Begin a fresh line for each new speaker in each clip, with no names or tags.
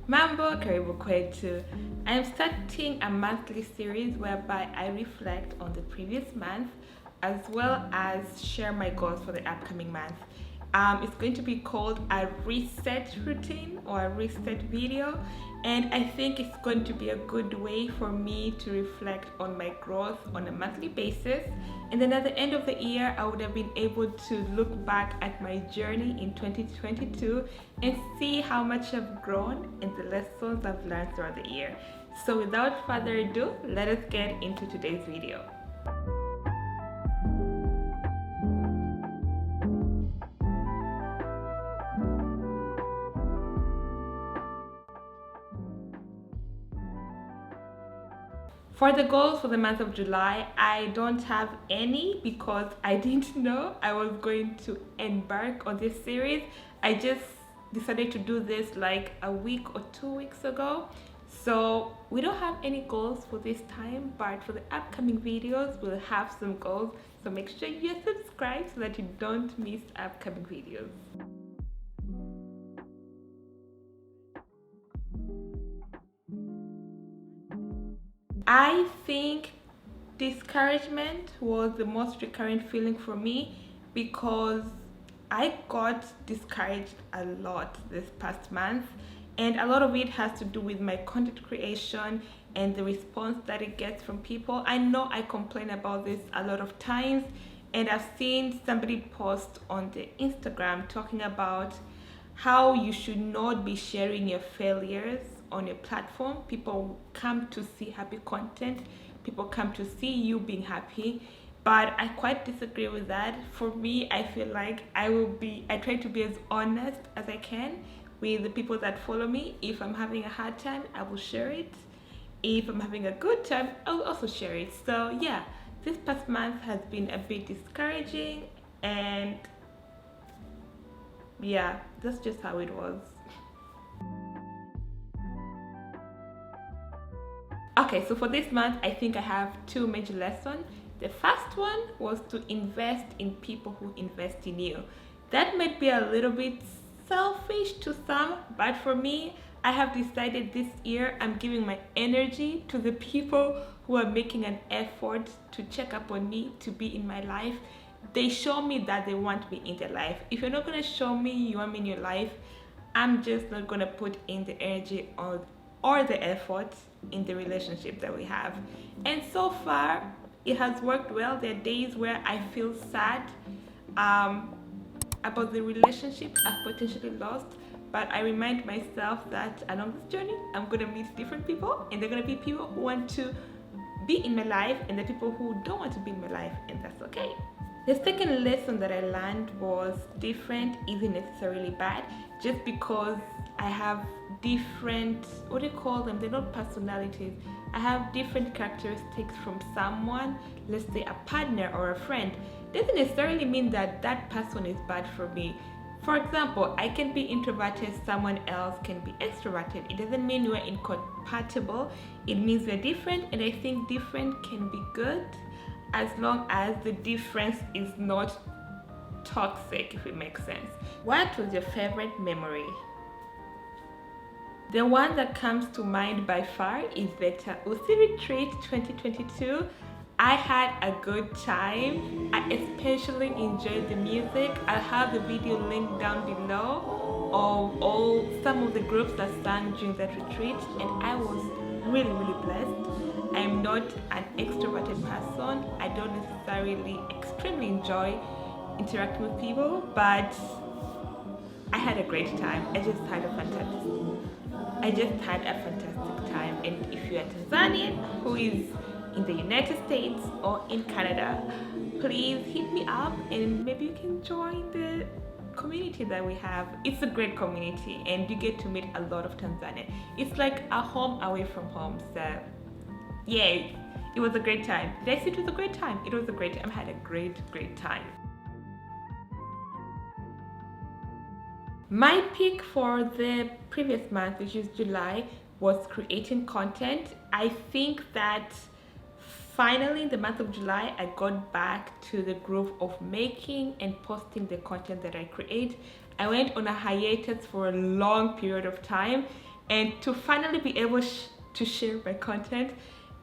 Mambo, karibu kwetu. I am starting a monthly series whereby I reflect on the previous month as well as share my goals for the upcoming month. It's going to be called a reset routine or a reset video, and I think it's going to be a good way for me to reflect on my growth on a monthly basis. And then at the end of the year, I would have been able to look back at my journey in 2022 and see how much I've grown and the lessons I've learned throughout the year. So without further ado, let us get into today's video. For the goals for the month of July, I don't have any because I didn't know I was going to embark on this series. I just decided to do this like a week or 2 weeks ago. So we don't have any goals for this time, but for the upcoming videos, we'll have some goals. So make sure you subscribe so that you don't miss upcoming videos. I think discouragement was the most recurrent feeling for me because I got discouraged a lot this past month, and a lot of it has to do with my content creation and the response that it gets from people. I know I complain about this a lot of times, and I've seen somebody post on the Instagram talking about how you should not be sharing your failures on your platform. People come to see happy content, people come to see you being happy, but I quite disagree with that. For me, I feel like I try to be as honest as I can with the people that follow me. If I'm having a hard time, I will share it. If I'm having a good time, I'll also share it. So yeah, this past month has been a bit discouraging, and yeah, that's just how it was. Okay, so for this month, I think I have 2 major lessons. The first one was to invest in people who invest in you. That might be a little bit selfish to some, but for me, I have decided this year I'm giving my energy to the people who are making an effort to check up on me, to be in my life. They show me that they want me in their life. If you're not going to show me you want me in your life, I'm just not going to put in the energy or the effort in the relationship that we have. And so far it has worked well. There are days where I feel sad about the relationship I've potentially lost, but I remind myself that along this journey I'm going to meet different people, and they're going to be people who want to be in my life and the people who don't want to be in my life, and that's okay. The second lesson that I learned was different isn't necessarily bad. Just because I have different, what do you call them? They're not personalities. I have different characteristics from someone, let's say a partner or a friend, doesn't necessarily mean that that person is bad for me. For example, I can be introverted, someone else can be extroverted. It doesn't mean we're incompatible. It means we're different, and I think different can be good as long as the difference is not toxic, if it makes sense. What was your favorite memory? The one that comes to mind by far is the Usi Retreat 2022. I had a good time. I especially enjoyed the music. I'll have the video link down below of some of the groups that sang during that retreat, and I was really blessed. I'm not an extroverted person. I don't necessarily extremely enjoy interacting with people, but I had a great time. I just had a fantastic time. And if you're a Tanzanian who is in the United States or in Canada, please hit me up and maybe you can join the community that we have. It's a great community, and you get to meet a lot of Tanzanians. It's like a home away from home. So yay, it was a great time. Did I say it was a great time? It was a great time. I had a great time. My pick for the previous month, which is July, was creating content. I think that finally in the month of July, I got back to the groove of making and posting the content that I create. I went on a hiatus for a long period of time and to finally be able to share my content,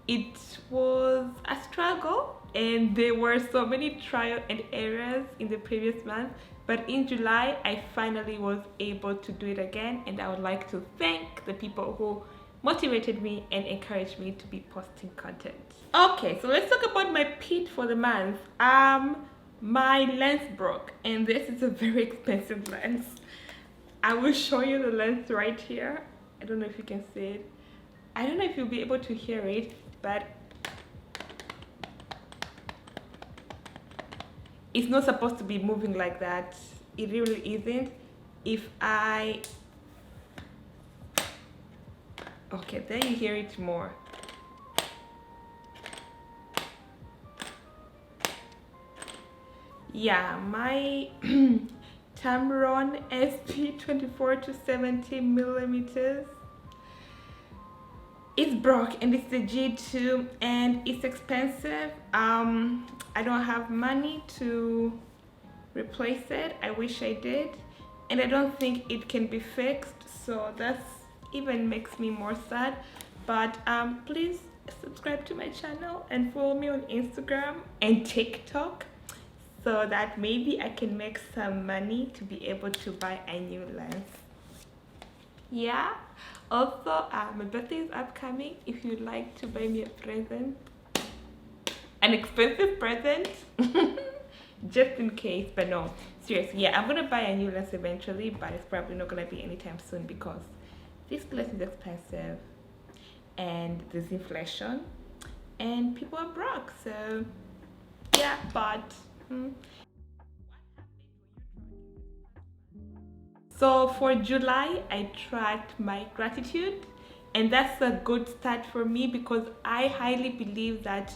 it was a struggle, and there were so many trial and errors in the previous month, but in July I finally was able to do it again, and I would like to thank the people who motivated me and encouraged me to be posting content. Okay, so let's talk about my pit for the month. My lens broke, and this is a very expensive lens. I will show you the lens right here. I don't know if you can see it. I don't know if you'll be able to hear it, but it's not supposed to be moving like that. It really isn't. If I... Okay, then you hear it more. Yeah, my Tamron SP 24 to 70 millimeters is broke, and it's the G2, and it's expensive. I don't have money to replace it. I wish I did, and I don't think it can be fixed, so that's even makes me more sad. But please subscribe to my channel and follow me on Instagram and TikTok, so that maybe I can make some money to be able to buy a new lens. Yeah, also my birthday is upcoming. If you'd like to buy me a present, an expensive present, just in case. But no, seriously, yeah, I'm gonna buy a new lens eventually, but it's probably not gonna be anytime soon because this lens is expensive and there's inflation and people are broke. So yeah, but so for July, I tracked my gratitude, and that's a good start for me because I highly believe that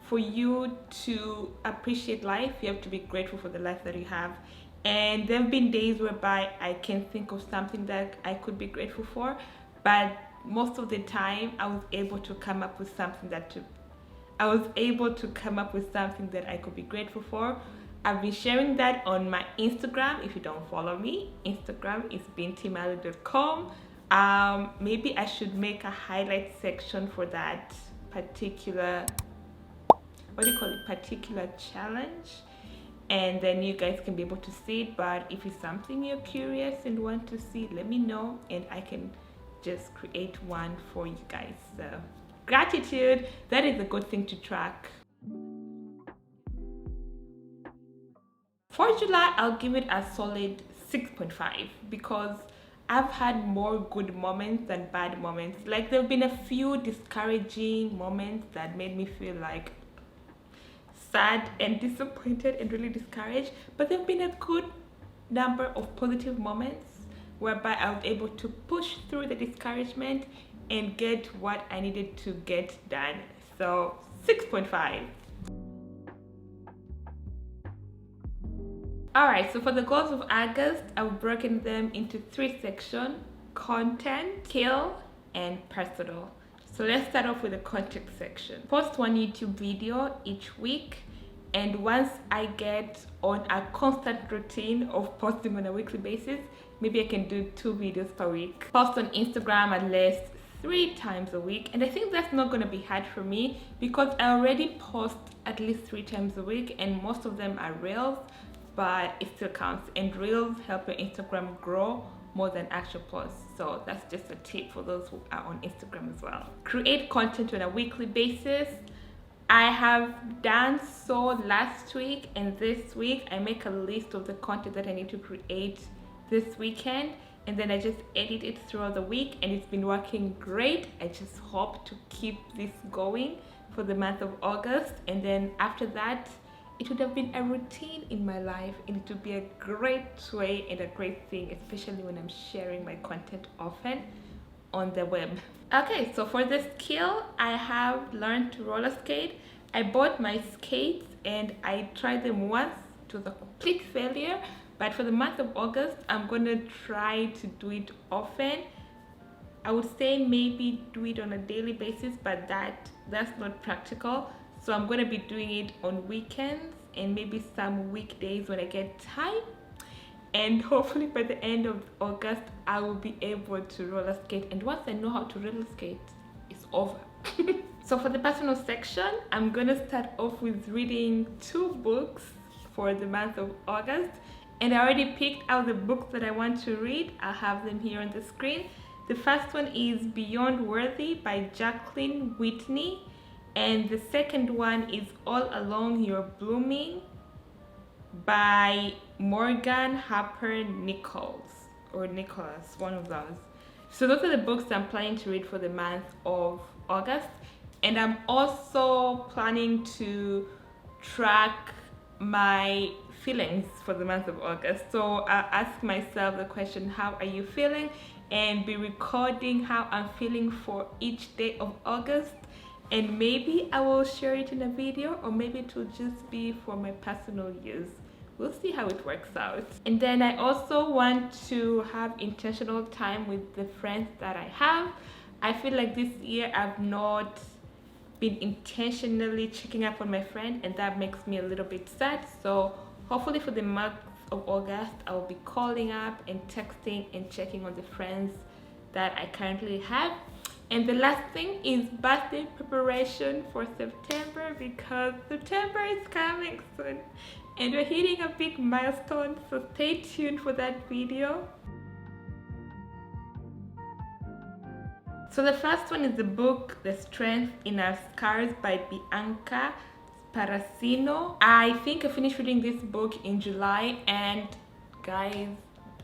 for you to appreciate life, you have to be grateful for the life that you have. And there have been days whereby I can think of something that I could be grateful for, but most of the time I was able to come up with something that I could be grateful for. I've been sharing that on my Instagram. If you don't follow me, Instagram is bintimalu.com. Maybe I should make a highlight section for that particular, particular challenge, and then you guys can be able to see it. But if it's something you're curious and want to see, let me know and I can just create one for you guys. So gratitude, that is a good thing to track. For July, I'll give it a solid 6.5 because I've had more good moments than bad moments. Like, there have been a few discouraging moments that made me feel like sad and disappointed and really discouraged, but there have been a good number of positive moments whereby I was able to push through the discouragement and get what I needed to get done. So 6.5. Alright, so for the goals of August, I've broken them into 3 sections: content, skill, and personal. So let's start off with the content section. Post 1 YouTube video each week, and once I get on a constant routine of posting on a weekly basis, maybe I can do 2 videos per week. Post on Instagram at least 3 times a week, and I think that's not going to be hard for me because I already post at least 3 times a week, and most of them are reels, but it still counts, and reels help your Instagram grow more than actual posts. So that's just a tip for those who are on Instagram as well. Create content on a weekly basis. I have done so last week, and this week I make a list of the content that I need to create this weekend, and then I just edit it throughout the week, and it's been working great. I just hope to keep this going for the month of August, and then after that it would have been a routine in my life, and it would be a great way and a great thing, especially when I'm sharing my content often on the web. Okay, so for the skill, I have learned to roller skate. I bought my skates and I tried them once. It was a complete failure, but for the month of August, I'm gonna try to do it often. I would say maybe do it on a daily basis, but that's not practical. So I'm going to be doing it on weekends and maybe some weekdays when I get time. and hopefully by the end of August I will be able to roller skate, and once I know how to roller skate, it's over. So for the personal section, I'm gonna start off with reading 2 books for the month of August, and I already picked out the books that I want to read. I'll have them here on the screen. The first one is Beyond Worthy by Jacqueline Whitney, and the second one is All Along You're Blooming by Morgan Harper Nichols, or Nicholas, one of those. So those are the books I'm planning to read for the month of August, and I'm also planning to track my feelings for the month of August. So I'll ask myself the question, how are you feeling, and be recording how I'm feeling for each day of August, and maybe I will share it in a video, or maybe it will just be for my personal use. We'll see how it works out. And then I also want to have intentional time with the friends that I have. I feel like this year I've not been intentionally checking up on my friend, and that makes me a little bit sad. So hopefully for the month of August, I will be calling up and texting and checking on the friends that I currently have. And the last thing is birthday preparation for September, because September is coming soon and we're hitting a big milestone, so stay tuned for that video. So the first one is the book The Strength in Our Scars by Bianca Sparacino. I think I finished reading this book in July, and guys,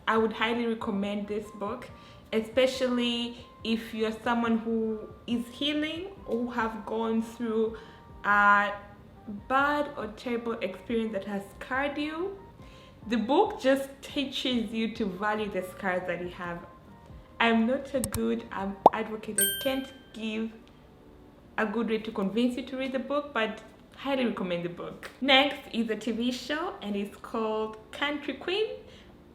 I would highly recommend this book, especially if you're someone who is healing or who have gone through a bad or terrible experience that has scarred you. The book just teaches you to value the scars that you have. I'm not a good advocate. I can't give a good way to convince you to read the book, but highly recommend the book. Next is a TV show, and it's called Country Queen.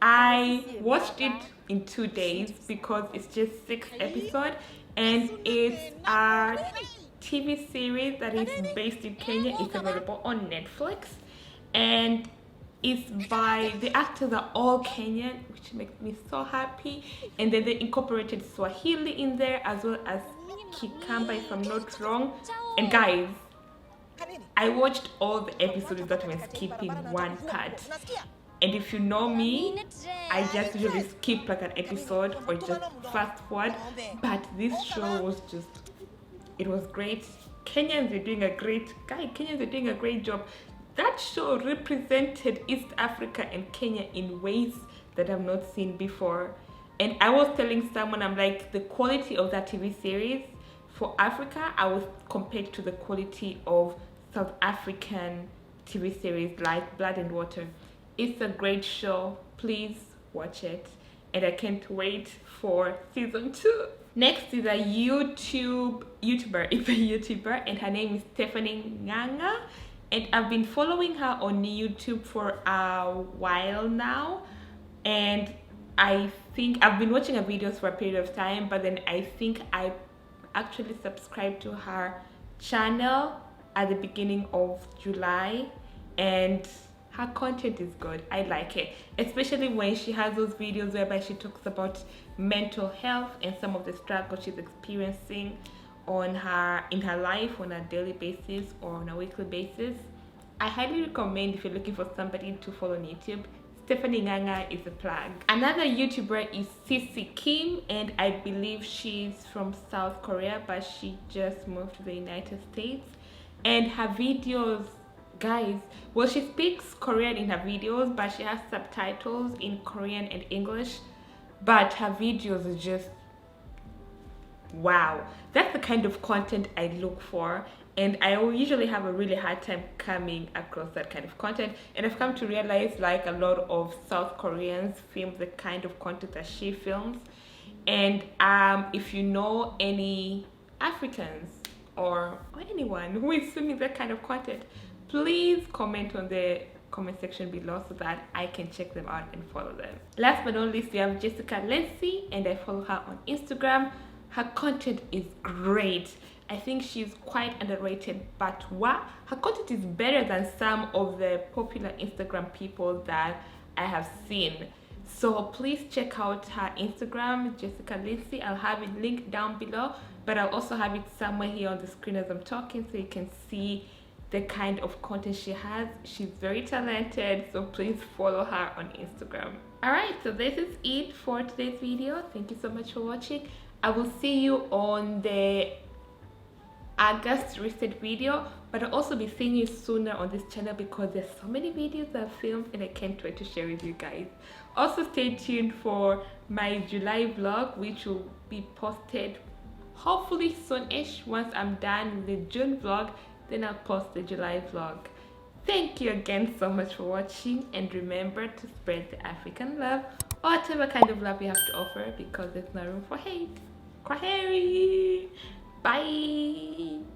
I watched it in 2 days because it's just 6 episodes, and it's a TV series that is based in Kenya. It's available on Netflix, and it's by, the actors are all Kenyan, which makes me so happy. And then they incorporated Swahili in there as well as Kikamba, if I'm not wrong. And guys, I watched all the episodes without even skipping one part. And if you know me, I just usually skip like an episode or just fast forward. But this show was just, it was great. Kenyans are doing a great job. That show represented East Africa and Kenya in ways that I've not seen before. And I was telling someone, I'm like, the quality of that TV series for Africa, I was compared to the quality of South African TV series like Blood and Water. It's a great show. Please watch it. And I can't wait for season 2. Next is a YouTuber. It's a YouTuber, and her name is Stephanie Nganga. And I've been following her on YouTube for a while now. And I think I've been watching her videos for a period of time, but then I think I actually subscribed to her channel at the beginning of July, and her content is good. I like it, especially when she has those videos whereby she talks about mental health and some of the struggles she's experiencing in her life on a daily basis or on a weekly basis. I highly recommend, if you're looking for somebody to follow on YouTube, Stephanie Nganga is a plug. Another YouTuber is Sissy Kim, and I believe she's from South Korea, but she just moved to the United States. And her videos, guys, well, she speaks Korean in her videos, but she has subtitles in Korean and English. But her videos are just wow. That's the kind of content I look for, and I usually have a really hard time coming across that kind of content. And I've come to realize, like, a lot of South Koreans film the kind of content that she films. And if you know any Africans or anyone who is filming that kind of content, please comment on the comment section below so that I can check them out and follow them. Last but not least, we have Jessica Lacey, and I follow her on Instagram. Her content is great. I think she's quite underrated, but her content is better than some of the popular Instagram people that I have seen. So please check out her Instagram, Jessica Lindsay. I'll have it linked down below, but I'll also have it somewhere here on the screen as I'm talking so you can see the kind of content she has. She's very talented, so please follow her on Instagram. Alright, so this is it for today's video. Thank you so much for watching. I will see you on the August reset video, but I'll also be seeing you sooner on this channel because there's so many videos I've filmed and I can't wait to share with you guys. Also stay tuned for my July vlog, which will be posted hopefully soon-ish. Once I'm done with the June vlog, then I'll post the July vlog. Thank you again so much for watching, and remember to spread the African love, or whatever kind of love you have to offer, because there's no room for hate. Kwaheri! Bye!